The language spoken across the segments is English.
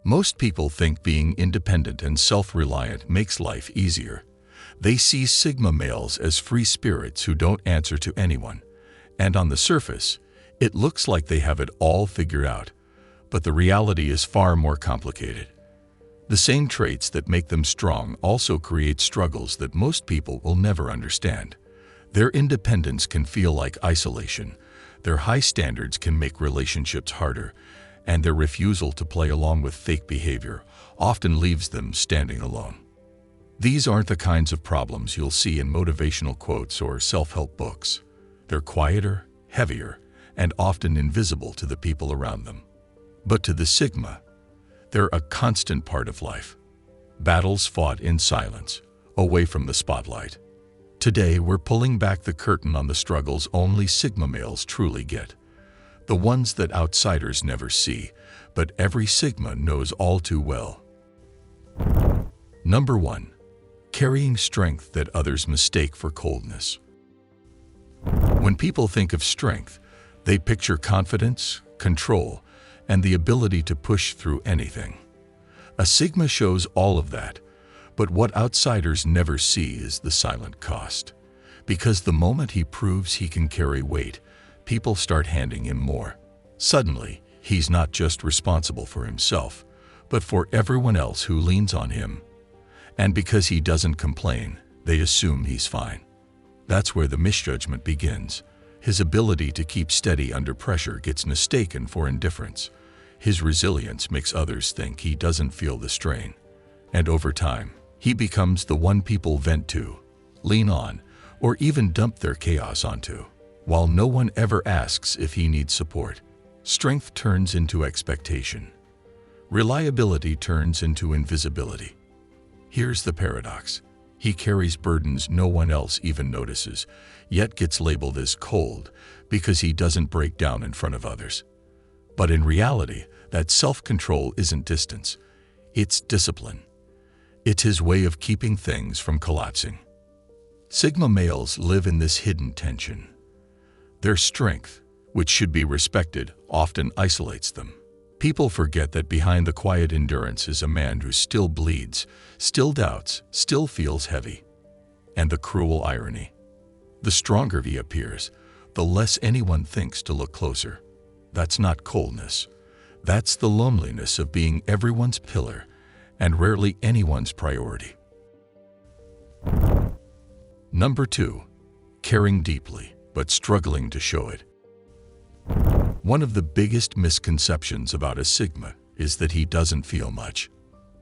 Most people think being independent and self-reliant makes life easier. They see Sigma males as free spirits who don't answer to anyone. And on the surface, it looks like they have it all figured out. But the reality is far more complicated. The same traits that make them strong also create struggles that most people will never understand. Their independence can feel like isolation. Their high standards can make relationships harder, and their refusal to play along with fake behavior often leaves them standing alone. These aren't the kinds of problems you'll see in motivational quotes or self-help books. They're quieter, heavier, and often invisible to the people around them. But to the Sigma, they're a constant part of life. Battles fought in silence, away from the spotlight. Today, we're pulling back the curtain on the struggles only Sigma males truly get. The ones that outsiders never see, but every Sigma knows all too well. Number 1. Carrying strength that others mistake for coldness. When people think of strength, they picture confidence, control, and the ability to push through anything. A Sigma shows all of that, but what outsiders never see is the silent cost. Because the moment he proves he can carry weight, people start handing him more. Suddenly, he's not just responsible for himself, but for everyone else who leans on him. And because he doesn't complain, they assume he's fine. That's where the misjudgment begins. His ability to keep steady under pressure gets mistaken for indifference. His resilience makes others think he doesn't feel the strain. And over time, he becomes the one people vent to, lean on, or even dump their chaos onto. While no one ever asks if he needs support, strength turns into expectation. Reliability turns into invisibility. Here's the paradox. He carries burdens no one else even notices, yet gets labeled as cold because he doesn't break down in front of others. But in reality, that self-control isn't distance. It's discipline. It's his way of keeping things from collapsing. Sigma males live in this hidden tension. Their strength, which should be respected, often isolates them. People forget that behind the quiet endurance is a man who still bleeds, still doubts, still feels heavy. And the cruel irony. The stronger he appears, the less anyone thinks to look closer. That's not coldness. That's the loneliness of being everyone's pillar and rarely anyone's priority. Number 2. Caring deeply, but struggling to show it. One of the biggest misconceptions about a Sigma is that he doesn't feel much.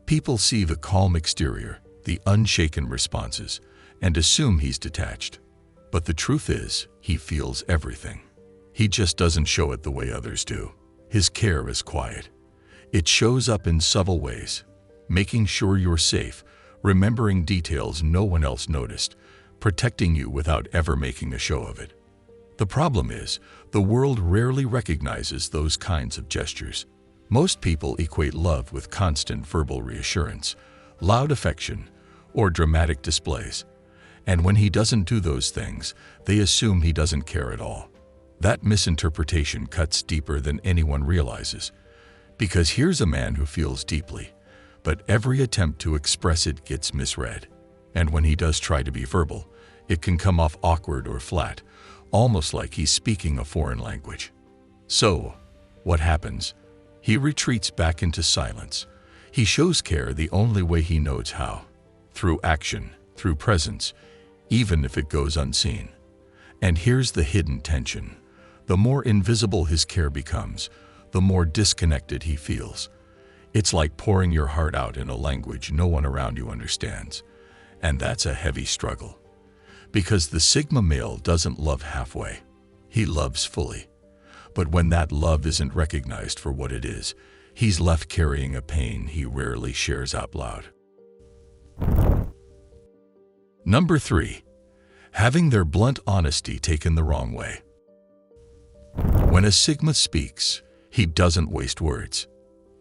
People see the calm exterior, the unshaken responses, and assume he's detached. But the truth is, he feels everything. He just doesn't show it the way others do. His care is quiet. It shows up in subtle ways, making sure you're safe, remembering details no one else noticed, protecting you without ever making a show of it. The problem is, the world rarely recognizes those kinds of gestures. Most people equate love with constant verbal reassurance, loud affection, or dramatic displays. And when he doesn't do those things, they assume he doesn't care at all. That misinterpretation cuts deeper than anyone realizes. Because here's a man who feels deeply, but every attempt to express it gets misread. And when he does try to be verbal, it can come off awkward or flat, almost like he's speaking a foreign language. So, what happens? He retreats back into silence. He shows care the only way he knows how. Through action, through presence, even if it goes unseen. And here's the hidden tension. The more invisible his care becomes, the more disconnected he feels. It's like pouring your heart out in a language no one around you understands. And that's a heavy struggle. Because the Sigma male doesn't love halfway. He loves fully. But when that love isn't recognized for what it is, he's left carrying a pain he rarely shares out loud. Number 3. Having their blunt honesty taken the wrong way. When a Sigma speaks, he doesn't waste words.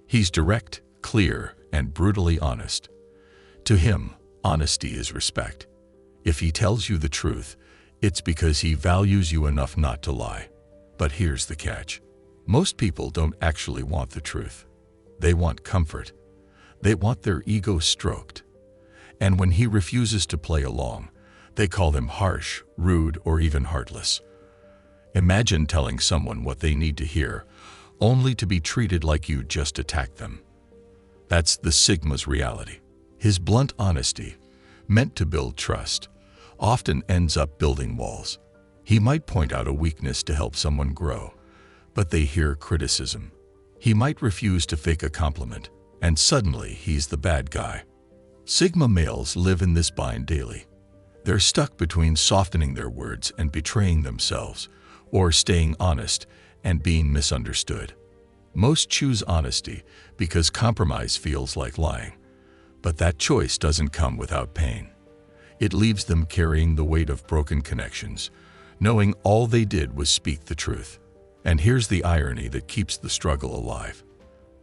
He's direct, clear, and brutally honest. To him, honesty is respect. If he tells you the truth, it's because he values you enough not to lie. But here's the catch. Most people don't actually want the truth. They want comfort. They want their ego stroked. And when he refuses to play along, they call him harsh, rude, or even heartless. Imagine telling someone what they need to hear, only to be treated like you just attacked them. That's the Sigma's reality. His blunt honesty, meant to build trust, often ends up building walls. He might point out a weakness to help someone grow, but they hear criticism. He might refuse to fake a compliment, and suddenly he's the bad guy. Sigma males live in this bind daily. They're stuck between softening their words and betraying themselves, or staying honest and being misunderstood. Most choose honesty because compromise feels like lying, but that choice doesn't come without pain. It leaves them carrying the weight of broken connections, knowing all they did was speak the truth. And here's the irony that keeps the struggle alive.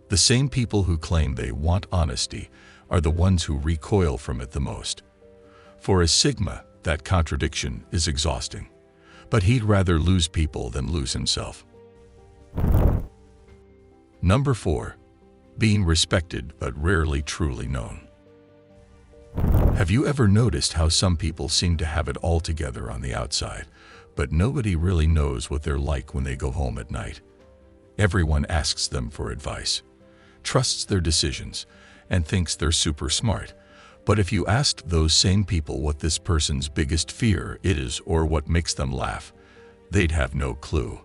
The same people who claim they want honesty are the ones who recoil from it the most. For a Sigma, that contradiction is exhausting, but he'd rather lose people than lose himself. Number 4. Being respected but rarely truly known. Have you ever noticed how some people seem to have it all together on the outside, but nobody really knows what they're like when they go home at night? Everyone asks them for advice, trusts their decisions, and thinks they're super smart. But if you asked those same people what this person's biggest fear is or what makes them laugh, they'd have no clue.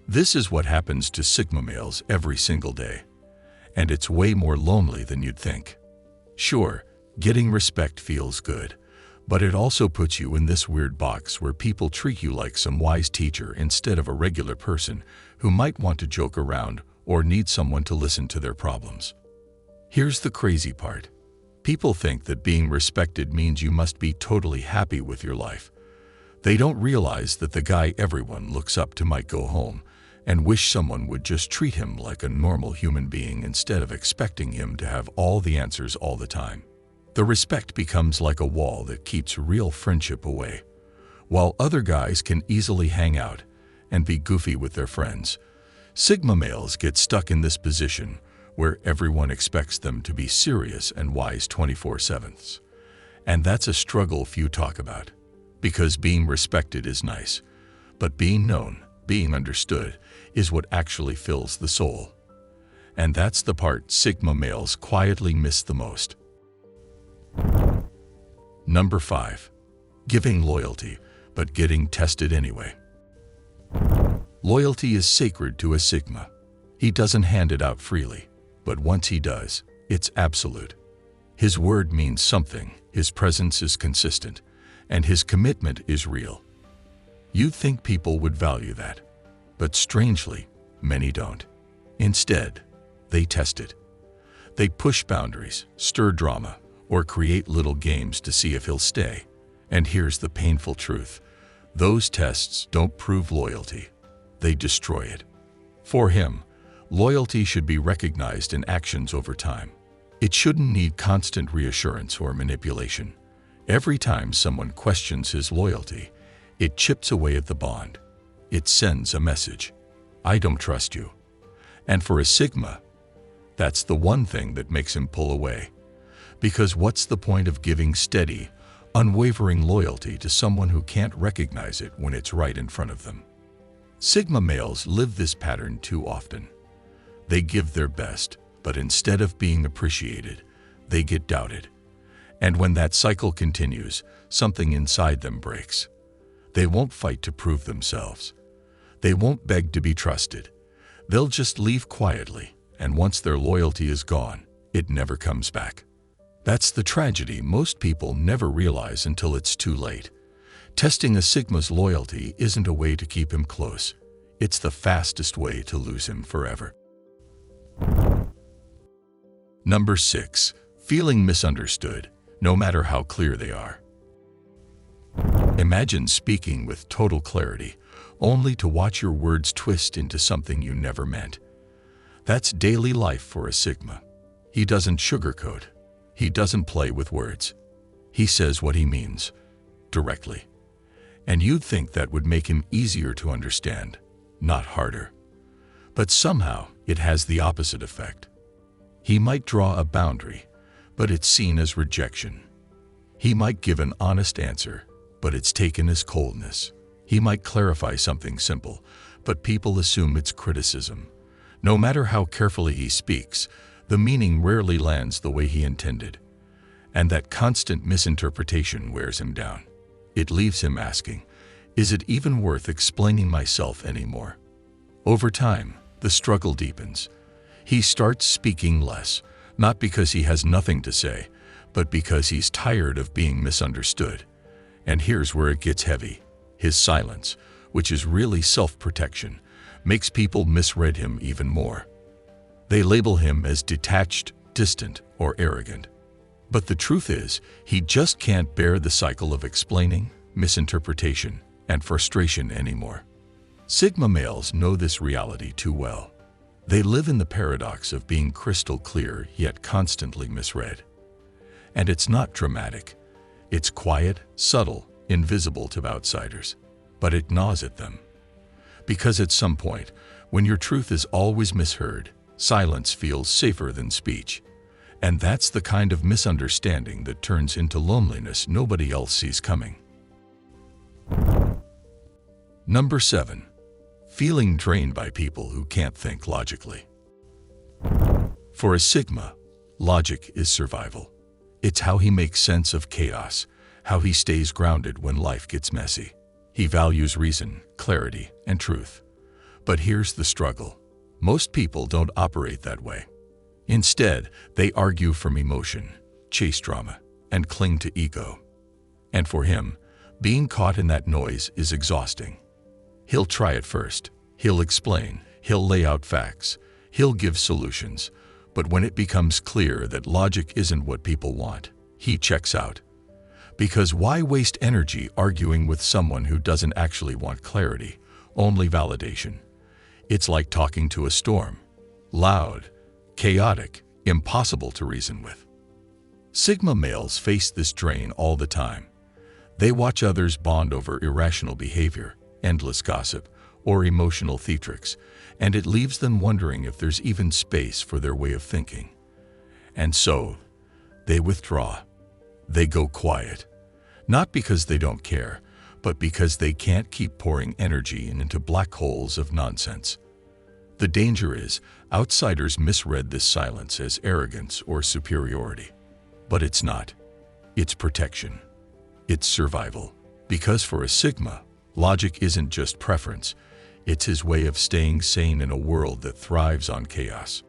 This is what happens to Sigma males every single day. And it's way more lonely than you'd think. Sure, getting respect feels good, but it also puts you in this weird box where people treat you like some wise teacher instead of a regular person who might want to joke around or need someone to listen to their problems. Here's the crazy part. People think that being respected means you must be totally happy with your life. They don't realize that the guy everyone looks up to might go home and wish someone would just treat him like a normal human being instead of expecting him to have all the answers all the time. The respect becomes like a wall that keeps real friendship away. While other guys can easily hang out and be goofy with their friends, Sigma males get stuck in this position where everyone expects them to be serious and wise 24/7. And that's a struggle few talk about, because being respected is nice, but being known, being understood, is what actually fills the soul. And that's the part Sigma males quietly miss the most. Number 5. Giving loyalty, but getting tested anyway. Loyalty is sacred to a Sigma. He doesn't hand it out freely, but once he does, it's absolute. His word means something, his presence is consistent, and his commitment is real. You'd think people would value that, but strangely, many don't. Instead, they test it. They push boundaries, stir drama, or create little games to see if he'll stay. And here's the painful truth. Those tests don't prove loyalty. They destroy it. For him, loyalty should be recognized in actions over time. It shouldn't need constant reassurance or manipulation. Every time someone questions his loyalty, it chips away at the bond. It sends a message. I don't trust you. And for a Sigma, that's the one thing that makes him pull away. Because what's the point of giving steady, unwavering loyalty to someone who can't recognize it when it's right in front of them? Sigma males live this pattern too often. They give their best, but instead of being appreciated, they get doubted. And when that cycle continues, something inside them breaks. They won't fight to prove themselves. They won't beg to be trusted. They'll just leave quietly, and once their loyalty is gone, it never comes back. That's the tragedy most people never realize until it's too late. Testing a Sigma's loyalty isn't a way to keep him close. It's the fastest way to lose him forever. Number 6. Feeling misunderstood, no matter how clear they are. Imagine speaking with total clarity, only to watch your words twist into something you never meant. That's daily life for a Sigma. He doesn't sugarcoat. He doesn't play with words. He says what he means, directly. And you'd think that would make him easier to understand, not harder. But somehow, it has the opposite effect. He might draw a boundary, but it's seen as rejection. He might give an honest answer, but it's taken as coldness. He might clarify something simple, but people assume it's criticism. No matter how carefully he speaks, the meaning rarely lands the way he intended. And that constant misinterpretation wears him down. It leaves him asking, is it even worth explaining myself anymore? Over time, the struggle deepens. He starts speaking less, not because he has nothing to say, but because he's tired of being misunderstood. And here's where it gets heavy. His silence, which is really self-protection, makes people misread him even more. They label him as detached, distant, or arrogant. But the truth is, he just can't bear the cycle of explaining, misinterpretation, and frustration anymore. Sigma males know this reality too well. They live in the paradox of being crystal clear yet constantly misread. And it's not dramatic. It's quiet, subtle, invisible to outsiders. But it gnaws at them. Because at some point, when your truth is always misheard, silence feels safer than speech. And that's the kind of misunderstanding that turns into loneliness nobody else sees coming. Number 7. Feeling drained by people who can't think logically. For a Sigma, logic is survival. It's how he makes sense of chaos, how he stays grounded when life gets messy. He values reason, clarity, and truth. But here's the struggle. Most people don't operate that way. Instead, they argue from emotion, chase drama, and cling to ego. And for him, being caught in that noise is exhausting. He'll try it first. He'll explain. He'll lay out facts. He'll give solutions. But when it becomes clear that logic isn't what people want, he checks out. Because why waste energy arguing with someone who doesn't actually want clarity, only validation? It's like talking to a storm. Loud, chaotic, impossible to reason with. Sigma males face this drain all the time. They watch others bond over irrational behavior, endless gossip, or emotional theatrics, and it leaves them wondering if there's even space for their way of thinking. And so, they withdraw. They go quiet. Not because they don't care, but because they can't keep pouring energy into black holes of nonsense. The danger is, outsiders misread this silence as arrogance or superiority. But it's not. It's protection. It's survival. Because for a Sigma, logic isn't just preference, it's his way of staying sane in a world that thrives on chaos.